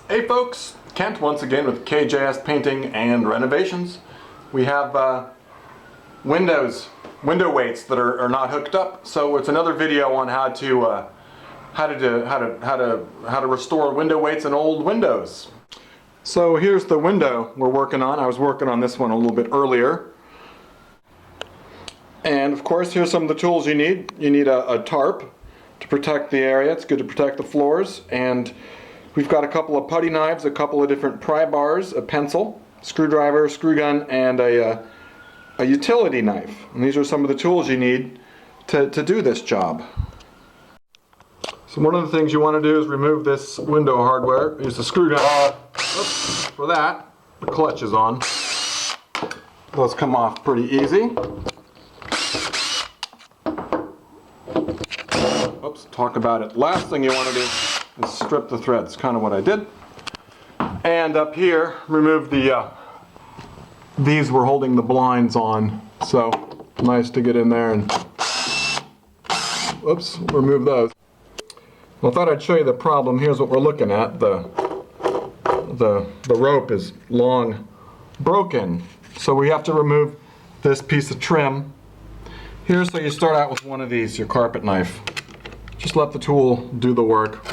Hey folks, Kent once again with KJS Painting and Renovations. We have window weights that are not hooked up, so it's another video on how to restore window weights in old windows. So here's the window we're working on. I was working on this one a little bit earlier. And of course, here's some of the tools you need. You need a tarp to protect the area. It's good to protect the floors. And we've got a couple of putty knives, a couple of different pry bars, a pencil, screwdriver, screw gun, and a utility knife. And these are some of the tools you need to do this job. So one of the things you want to do is remove this window hardware. Use the screwdriver. Oops, for that, the clutch is on. Those come off pretty easy. Oops, talk about it. Last thing you want to do is strip the threads, kind of what I did. And up here, remove these were holding the blinds on, so nice to get in there and, oops, remove those. Well, I thought I'd show you the problem. Here's what we're looking at. The rope is long broken, so we have to remove this piece of trim. Here, so you start out with one of these, your carpet knife. Just let the tool do the work,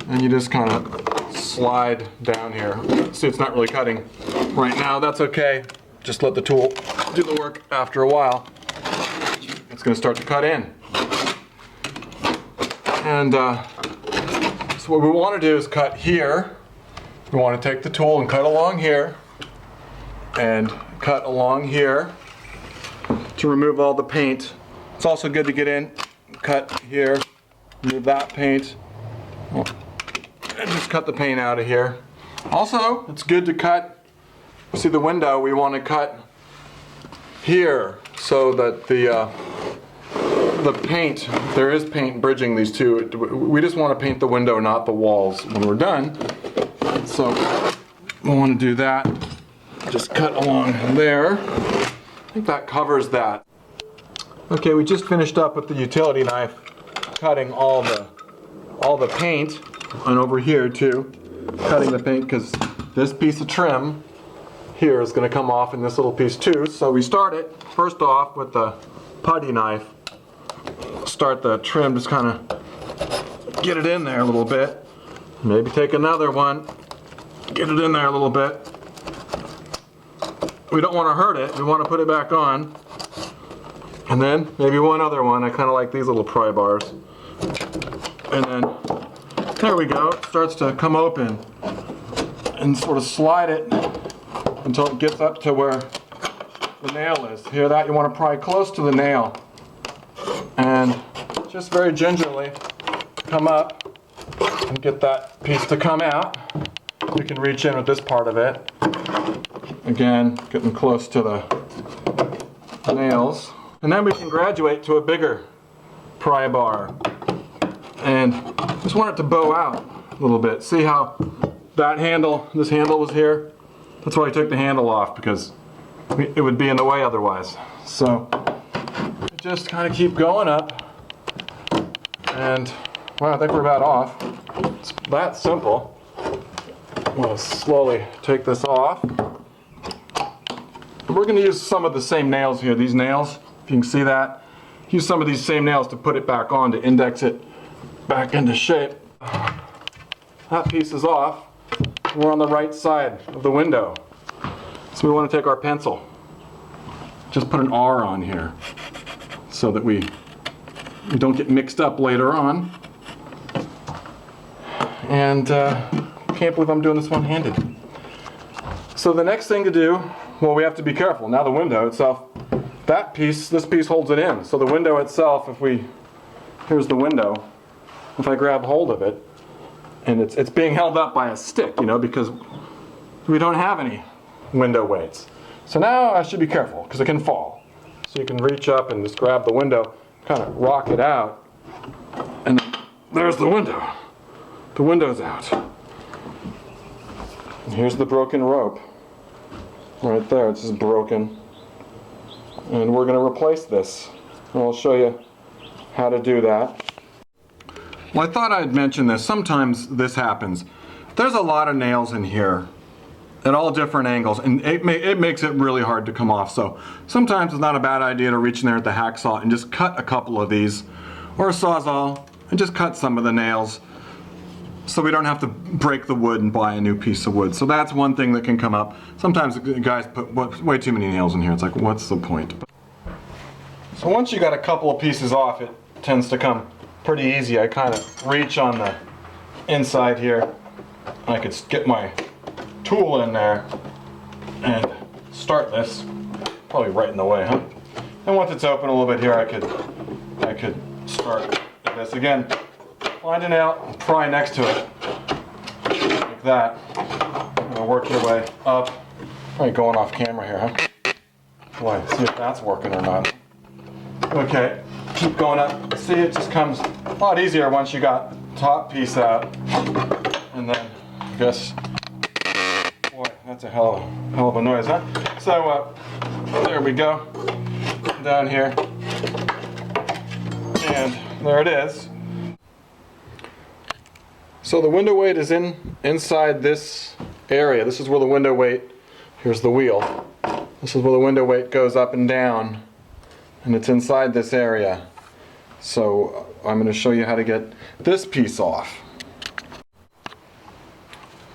and you just kind of slide down here. See, it's not really cutting right now. That's okay. Just let the tool do the work. After a while, it's going to start to cut in. And so what we want to do is cut here. We want to take the tool and cut along here, and cut along here to remove all the paint. It's also good to get in, cut here, remove that paint, and just cut the paint out of here. Also, it's good to cut, see the window, we want to cut here so that the paint, there is paint bridging these two. We just want to paint the window, not the walls, when we're done. So we want to do that. Just cut along there. I think that covers that. Okay, we just finished up with the utility knife, cutting all the paint, and over here too, cutting the paint because this piece of trim here is going to come off in this little piece too. So we start it first off with the putty knife. Start the trim, just kind of get it in there a little bit. Maybe take another one, get it in there a little bit. We don't want to hurt it, we want to put it back on. And then maybe one other one. I kind of like these little pry bars. And then there we go. It starts to come open and sort of slide it until it gets up to where the nail is. Hear that? You want to pry close to the nail. And just very gingerly come up and get that piece to come out. You can reach in with this part of it. Again, getting close to the nails. And then we can graduate to a bigger pry bar. And just want it to bow out a little bit. See how that handle, this handle was here? That's why I took the handle off, because it would be in the way otherwise. So just kind of keep going up. And well, I think we're about off. It's that simple. We'll slowly take this off. We're going to use some of the same nails here. These nails, if you can see that, use some of these same nails to put it back on, to index it back into shape. That piece is off. We're on the right side of the window. So we want to take our pencil, just put an R on here so that we don't get mixed up later on. And can't believe I'm doing this one-handed. So the next thing to do, well, we have to be careful. Now the window itself, that piece, this piece holds it in. So the window itself, here's the window, if I grab hold of it, and it's being held up by a stick, you know, because we don't have any window weights. So now I should be careful, because it can fall. So you can reach up and just grab the window, kind of rock it out, and there's the window. The window's out. And here's the broken rope. Right there, it's just broken. And we're going to replace this. And I'll show you how to do that. Well, I thought I'd mention this. Sometimes this happens. There's a lot of nails in here at all different angles, and it makes it really hard to come off. So sometimes it's not a bad idea to reach in there at the hacksaw and just cut a couple of these, or a Sawzall, and just cut some of the nails so we don't have to break the wood and buy a new piece of wood. So that's one thing that can come up. Sometimes guys put way too many nails in here. It's like, what's the point? So once you got a couple of pieces off, it tends to come pretty easy. I kind of reach on the inside here. I could get my tool in there and start this. Probably right in the way, huh? And once it's open a little bit here, I could start this again. Find a nail, pry next to it, like that. And work your way up. Probably going off camera here, huh? Boy, see if that's working or not. Okay, keep going up. See, it just comes a lot easier once you got the top piece out. And then, I guess, boy, that's a hell of a noise, huh? So, there we go. Down here. And there it is. So the window weight is inside this area. This is where the window weight, here's the wheel. This is where the window weight goes up and down. And it's inside this area. So I'm going to show you how to get this piece off.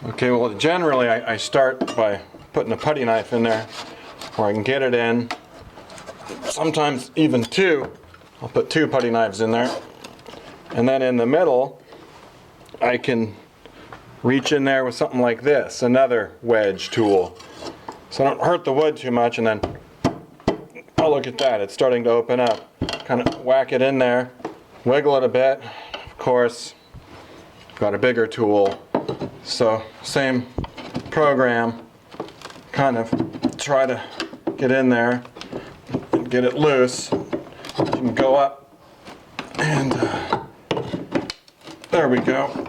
Okay, well generally I start by putting a putty knife in there where I can get it in. Sometimes even two. I'll put 2 putty knives in there. And then in the middle, I can reach in there with something like this, another wedge tool. So I don't hurt the wood too much, and then, oh look at that, it's starting to open up. Kind of whack it in there, wiggle it a bit. Of course, got a bigger tool. So same program, kind of try to get in there and get it loose. You can go up and there we go.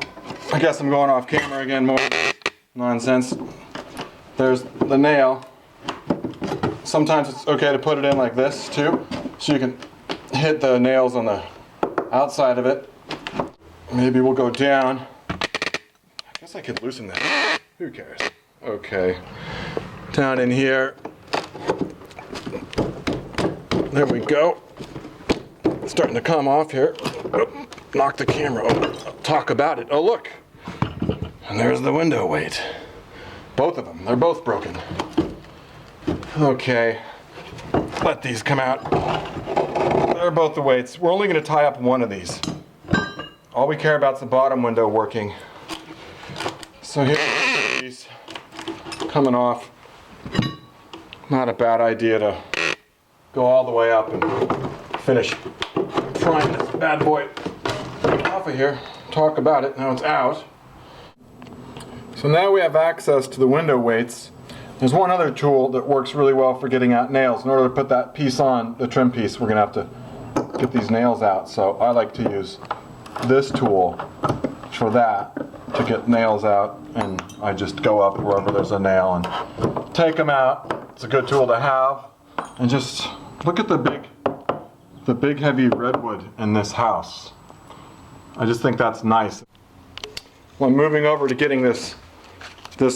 I guess I'm going off camera again, more nonsense. There's the nail. Sometimes it's okay to put it in like this too, so you can hit the nails on the outside of it. Maybe we'll go down. I guess I could loosen that. Who cares? Okay. Down in here. There we go. It's starting to come off here. Oh, knock the camera over. Talk about it. Oh look. And there's the window weight. Both of them. They're both broken. Okay. Let these come out. They're both the weights. We're only going to tie up one of these. All we care about is the bottom window working. So here's these coming off. Not a bad idea to go all the way up and finish prying this bad boy off of here. Talk about it. Now it's out. So now we have access to the window weights. There's one other tool that works really well for getting out nails. In order to put that piece on, the trim piece, we're going to have to get these nails out. So I like to use this tool for that, to get nails out, and I just go up wherever there's a nail and take them out. It's a good tool to have. And just look at the big heavy redwood in this house. I just think that's nice. Well, I'm moving over to getting this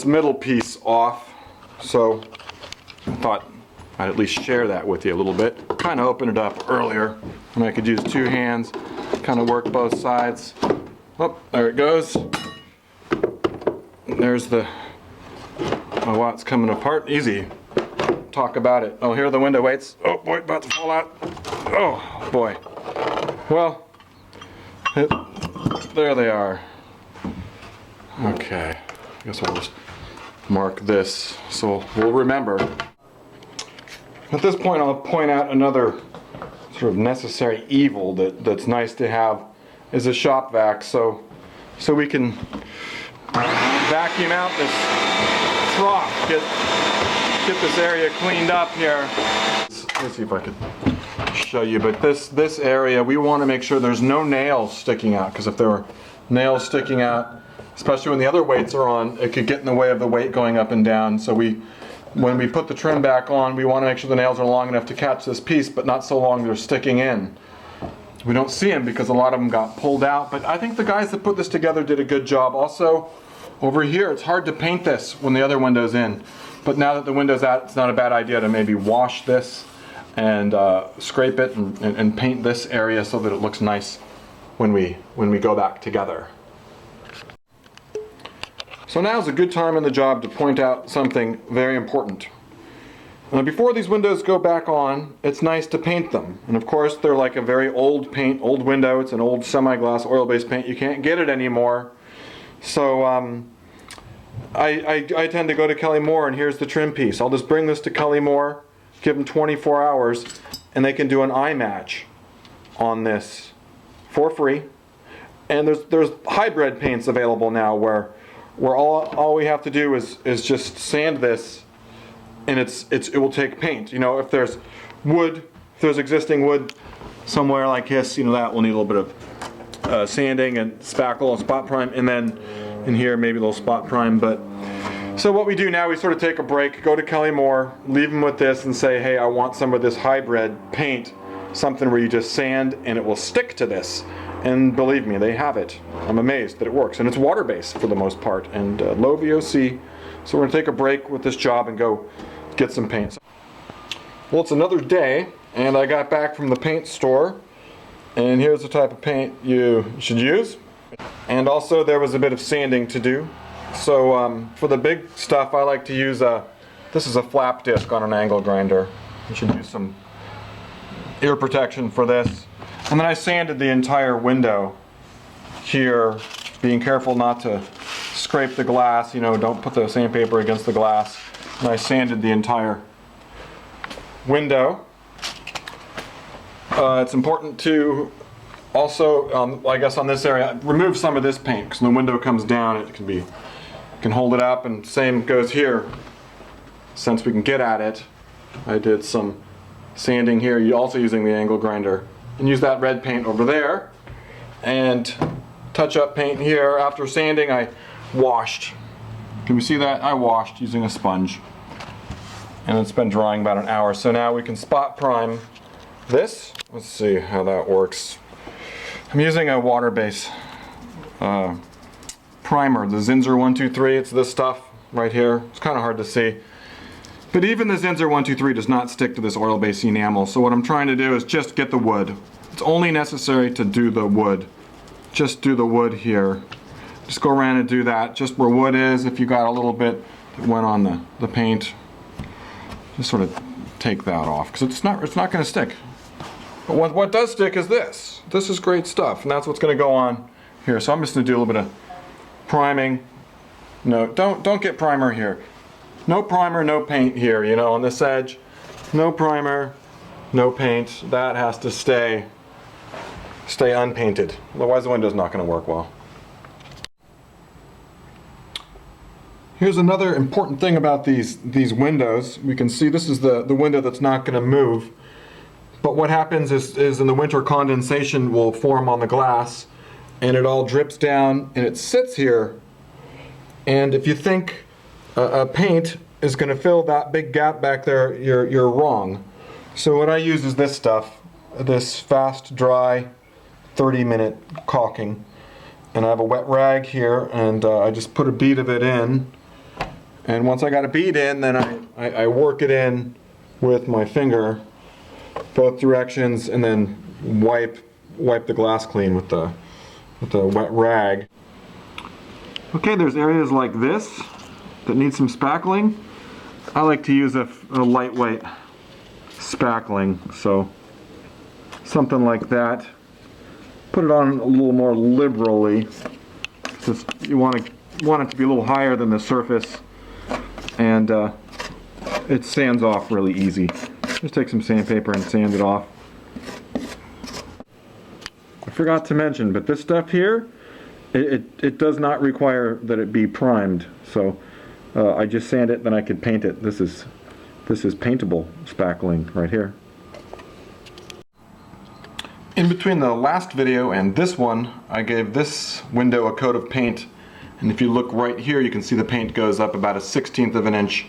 middle piece off, so I thought I'd at least share that with you a little bit. Kind of opened it up earlier, and I could use 2 hands, kind of work both sides. Oh, there it goes. There's the, oh wow, it's coming apart. Easy. Talk about it. Oh, here are the window weights. Oh boy, about to fall out. Oh boy. Well, there they are. Okay, I guess I'll just mark this so we'll remember. At this point, I'll point out another sort of necessary evil that's nice to have is a shop vac, so we can vacuum out this trough, get this area cleaned up here. Let's see if I could show you, but this area, we want to make sure there's no nails sticking out, because if there are nails sticking out, especially when the other weights are on, it could get in the way of the weight going up and down. So when we put the trim back on, we want to make sure the nails are long enough to catch this piece, but not so long they're sticking in. We don't see them because a lot of them got pulled out, but I think the guys that put this together did a good job. Also, Over here, it's hard to paint this when the other window's in. But now that the window's out, it's not a bad idea to maybe wash this and scrape it and paint this area so that it looks nice when we go back together. So now's a good time in the job to point out something very important. Now before these windows go back on, it's nice to paint them. And of course they're like a very old paint, old window. It's an old semi-gloss oil-based paint. You can't get it anymore. So I tend to go to Kelly Moore, and here's the trim piece. I'll just bring this to Kelly Moore, give them 24 hours, and they can do an eye match on this for free. And there's hybrid paints available now where all we have to do is just sand this, and it will take paint. You know, if there's wood, if there's existing wood somewhere like this, you know, that will need a little bit of sanding and spackle and spot prime, and then in here maybe a little spot prime. But so what we do now, we sort of take a break, go to Kelly Moore, leave them with this and say, hey, I want some of this hybrid paint, something where you just sand and it will stick to this. And believe me, they have it. I'm amazed that it works. And it's water-based for the most part, and low VOC. So we're going to take a break with this job and go get some paint. Well, it's another day, and I got back from the paint store, and here's the type of paint you should use. And also there was a bit of sanding to do. So for the big stuff, I like to use this is a flap disc on an angle grinder. You should use some ear protection for this. And then I sanded the entire window here, being careful not to scrape the glass, you know, don't put the sandpaper against the glass. And I sanded the entire window. It's important to also, I guess on this area, remove some of this paint, because when the window comes down, it can hold it up, and same goes here. Since we can get at it, I did some sanding here, also using the angle grinder. And use that red paint over there, and touch up paint here. After sanding, I washed. Can we see that? I washed using a sponge, and it's been drying about an hour. So now we can spot prime this. Let's see how that works. I'm using a water-based primer, the Zinsser 123. It's this stuff right here. It's kind of hard to see. But even the Zinsser 123 does not stick to this oil-based enamel, so what I'm trying to do is just get the wood. It's only necessary to do the wood. Just do the wood here. Just go around and do that, just where wood is. If you got a little bit that went on the paint, just sort of take that off, because it's not going to stick. But what does stick is this. This is great stuff, and that's what's going to go on here. So I'm just going to do a little bit of priming. No, don't get primer here. No primer, no paint here, you know, on this edge. No primer, no paint. That has to stay unpainted. Otherwise the window's not going to work well. Here's another important thing about these windows. We can see this is the window that's not going to move. But what happens is in the winter, condensation will form on the glass, and it all drips down and it sits here. And if you think paint is going to fill that big gap back there, you're wrong. So what I use is this stuff, this fast dry 30-minute caulking, and I have a wet rag here, and I just put a bead of it in, and once I got a bead in, then I work it in with my finger both directions, and then wipe the glass clean with the wet rag. Okay, there's areas like this that need some spackling. I like to use a lightweight spackling, so something like that. Put it on a little more liberally. Just you want it to be a little higher than the surface, and it sands off really easy. Just take some sandpaper and sand it off. I forgot to mention, but this stuff here, it does not require that it be primed, so I just sand it, then I could paint it. This is paintable spackling right here. In between the last video and this one, I gave this window a coat of paint, and if you look right here, you can see the paint goes up about 1/16 of an inch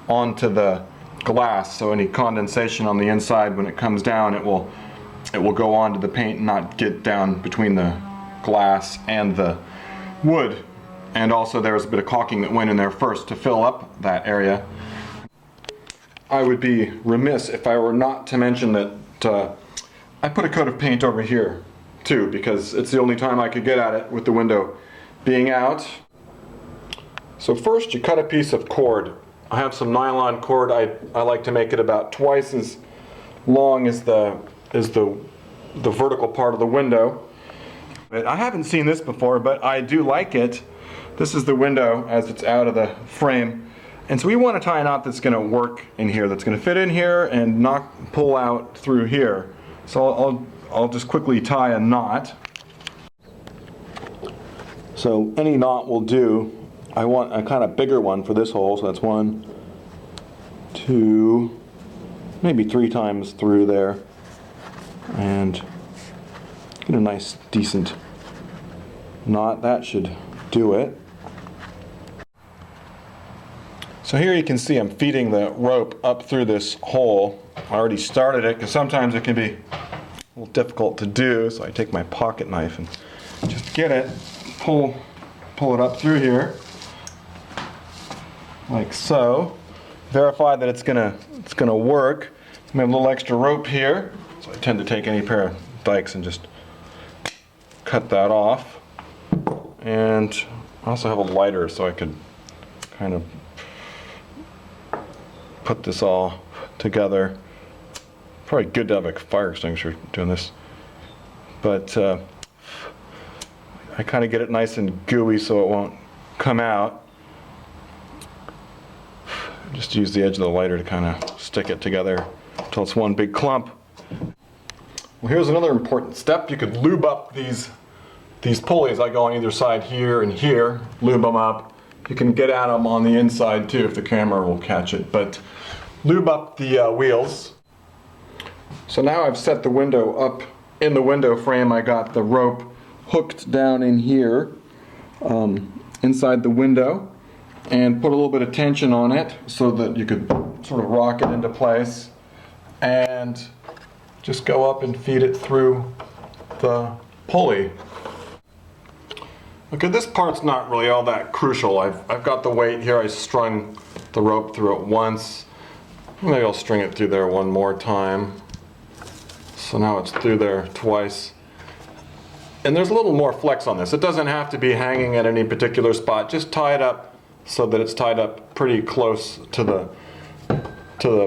onto the glass, so any condensation on the inside, when it comes down, it will go onto the paint and not get down between the glass and the wood. And also there was a bit of caulking that went in there first to fill up that area. I would be remiss if I were not to mention that I put a coat of paint over here too, because it's the only time I could get at it with the window being out. So first you cut a piece of cord. I have some nylon cord. I like to make it about twice as long as the vertical part of the window. I haven't seen this before, but I do like it. This is the window as it's out of the frame. And so we want to tie a knot that's going to work in here, that's going to fit in here and not pull out through here. So I'll just quickly tie a knot. So any knot will do. I want a kind of bigger one for this hole, so that's 1, 2, maybe 3 times through there. And get a nice, decent knot. That should do it. So here you can see I'm feeding the rope up through this hole. I already started it because sometimes it can be a little difficult to do, so I take my pocket knife and just get it, pull it up through here, like so. Verify that it's gonna work. I have a little extra rope here, so I tend to take any pair of dikes and just cut that off. And I also have a lighter, so I could kind of put this all together. Probably good to have a fire extinguisher doing this, but I kind of get it nice and gooey so it won't come out. Just use the edge of the lighter to kind of stick it together until it's one big clump. Well, here's another important step. You could lube up these pulleys. I go on either side here and here, lube them up. You can get at them on the inside too if the camera will catch it, but lube up the wheels. So now I've set the window up in the window frame. I got the rope hooked down in here inside the window and put a little bit of tension on it so that you could sort of rock it into place and just go up and feed it through the pulley. Okay, this part's not really all that crucial. I've got the weight here. I strung the rope through it once. Maybe I'll string it through there one more time. So now it's through there twice. And there's a little more flex on this. It doesn't have to be hanging at any particular spot. Just tie it up so that it's tied up pretty close to the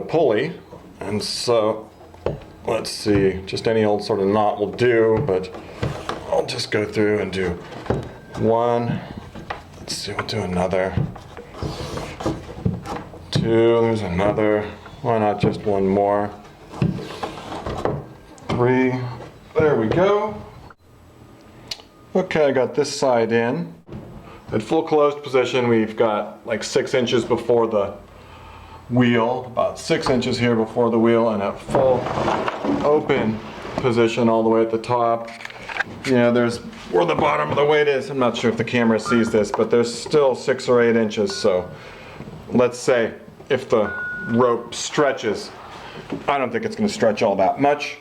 pulley. And so, let's see, just any old sort of knot will do, but I'll just go through and do one. Let's see, we'll do another. 2, there's another. Why not just one more? 3, there we go. Okay, I got this side in. At full closed position, we've got like 6 inches before the wheel, about 6 inches here before the wheel, and at full open position all the way at the top. You know, there's where the bottom of the weight is. I'm not sure if the camera sees this, but there's still 6 or 8 inches. So let's say if the rope stretches, I don't think it's going to stretch all that much.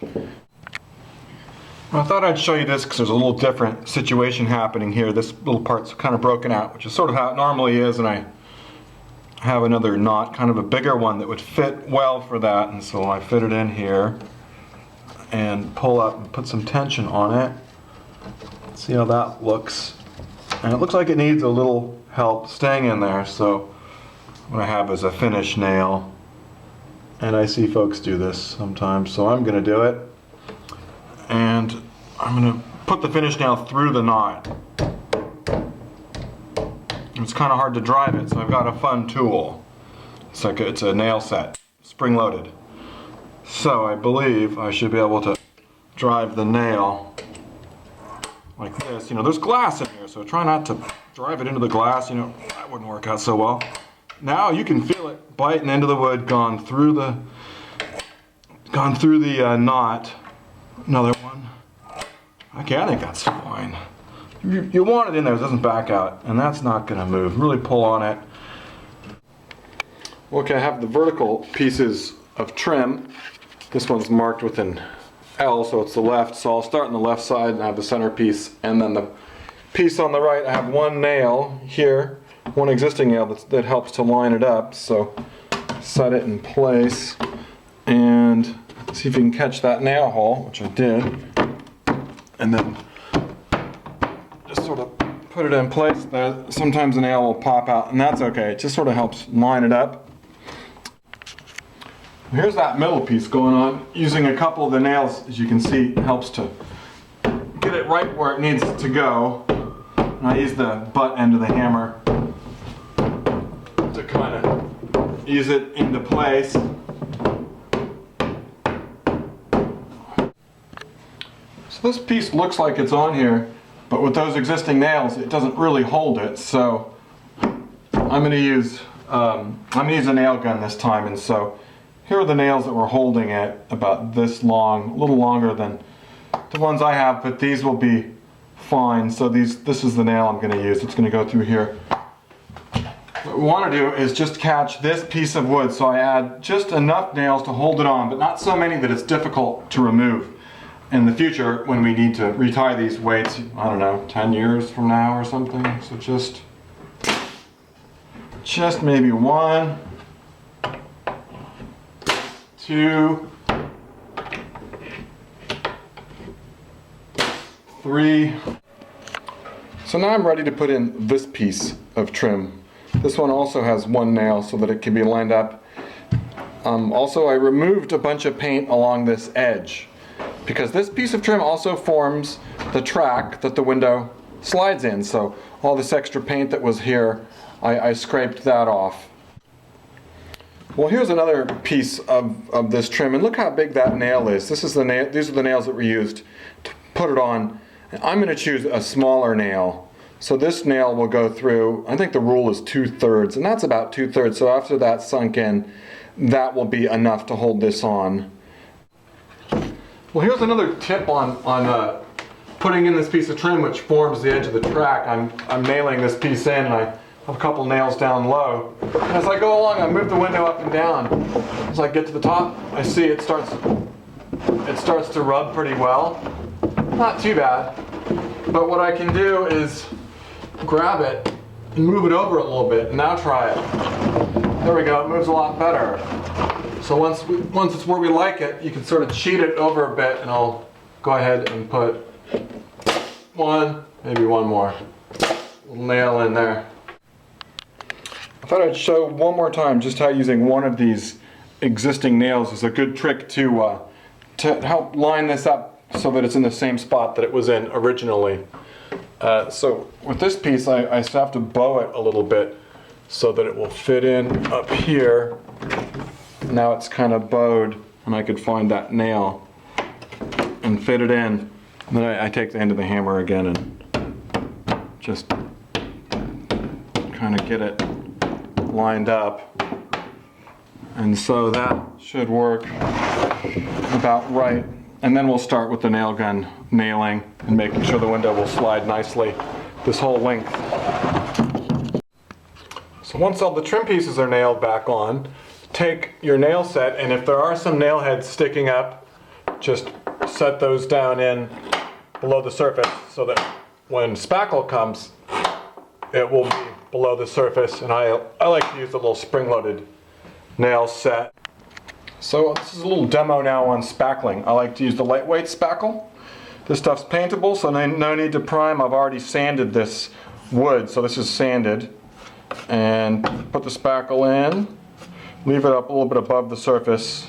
I thought I'd show you this because there's a little different situation happening here. This little part's kind of broken out, which is sort of how it normally is, and I have another knot, kind of a bigger one that would fit well for that, and so I fit it in here and pull up and put some tension on it. See how that looks. And it looks like it needs a little help staying in there, so what I have is a finish nail, and I see folks do this sometimes, so I'm going to do it. And I'm going to put the finish nail through the knot. It's kind of hard to drive it, so I've got a fun tool. It's a nail set, spring-loaded. So I believe I should be able to drive the nail like this. You know, there's glass in here, so try not to drive it into the glass. You know, that wouldn't work out so well. Now you can feel it biting into the wood, gone through the knot. Another one. Okay, I think that's fine. You want it in there, it doesn't back out, and that's not going to move. Really pull on it. Okay, I have the vertical pieces of trim. This one's marked with an L, so it's the left. So I'll start on the left side and have the center piece, and then the piece on the right, I have one nail here, one existing nail that helps to line it up. So set it in place and see if you can catch that nail hole, which I did, and then just sort of put it in place there. Sometimes the nail will pop out, and that's okay. It just sort of helps line it up. Here's that middle piece going on. Using a couple of the nails, as you can see, helps to get it right where it needs to go. And I use the butt end of the hammer to kind of ease it into place. So this piece looks like it's on here, but with those existing nails, it doesn't really hold it. So I'm going to use a nail gun this time, and so here are the nails that were holding it about this long, a little longer than the ones I have, but these will be fine. So this is the nail I'm going to use. It's going to go through here. What we want to do is just catch this piece of wood. So I add just enough nails to hold it on, but not so many that it's difficult to remove. In the future, when we need to retie these weights, I don't know, 10 years from now or something. So just maybe 1, 2, 3. So now I'm ready to put in this piece of trim. This one also has one nail so that it can be lined up. Also, I removed a bunch of paint along this edge because this piece of trim also forms the track that the window slides in. So all this extra paint that was here, I scraped that off. Well, here's another piece of this trim, and look how big that nail is. These are the nails that were used to put it on. I'm going to choose a smaller nail. So this nail will go through, I think the rule is 2/3, and that's about 2/3. So after that's sunk in, that will be enough to hold this on. Well, here's another tip on putting in this piece of trim which forms the edge of the track. I'm nailing this piece in, and I have a couple nails down low. And as I go along, I move the window up and down. As I get to the top, I see it starts to rub pretty well. Not too bad. But what I can do is grab it and move it over a little bit. And now try it. There we go, it moves a lot better. So once it's where we like it, you can sort of cheat it over a bit, and I'll go ahead and put one, maybe one more little nail in there. I thought I'd show one more time just how using one of these existing nails is a good trick to help line this up so that it's in the same spot that it was in originally. So with this piece, I just have to bow it a little bit so that it will fit in up here. Now it's kind of bowed, and I could find that nail and fit it in. And then I take the end of the hammer again and just kind of get it lined up. And so that should work about right. And then we'll start with the nail gun nailing and making sure the window will slide nicely this whole length. So once all the trim pieces are nailed back on, take your nail set, and if there are some nail heads sticking up, just set those down in below the surface so that when spackle comes, it will be below the surface. And I like to use the little spring-loaded nail set. So this is a little demo now on spackling. I like to use the lightweight spackle. This stuff's paintable, so no need to prime. I've already sanded this wood, so this is sanded. And put the spackle in, leave it up a little bit above the surface.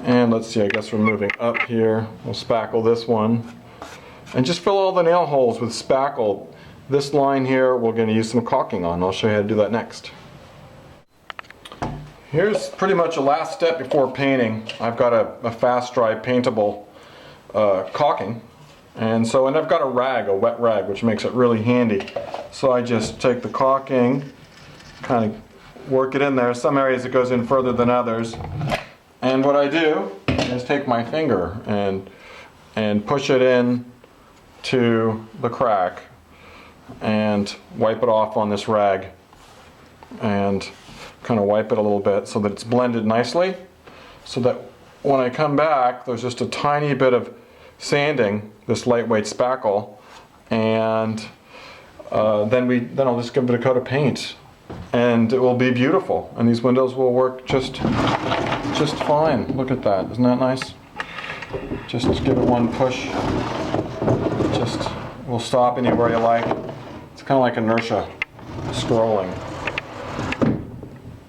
And let's see, I guess we're moving up here. We'll spackle this one. And just fill all the nail holes with spackle. This line here, we're going to use some caulking on. I'll show you how to do that next. Here's pretty much a last step before painting. I've got a fast dry paintable caulking. And I've got a wet rag, which makes it really handy. So I just take the caulking, kind of work it in there. Some areas it goes in further than others. And what I do is take my finger and push it in to the crack and wipe it off on this rag and kind of wipe it a little bit so that it's blended nicely, so that when I come back there's just a tiny bit of sanding, this lightweight spackle, and then I'll just give it a coat of paint, and it will be beautiful. And these windows will work just fine. Look at that, isn't that nice? Just give it one push. Just will stop anywhere you like. It's kind of like inertia scrolling.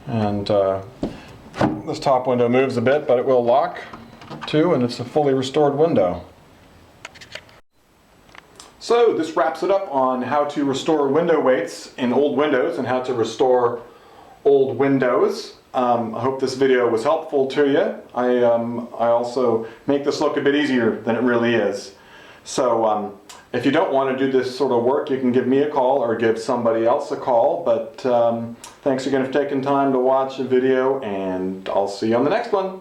And this top window moves a bit, but it will lock too, and it's a fully restored window. So this wraps it up on how to restore window weights in old windows and how to restore old windows. I hope this video was helpful to you. I also make this look a bit easier than it really is. So if you don't want to do this sort of work, you can give me a call or give somebody else a call. But thanks again for taking time to watch the video, and I'll see you on the next one.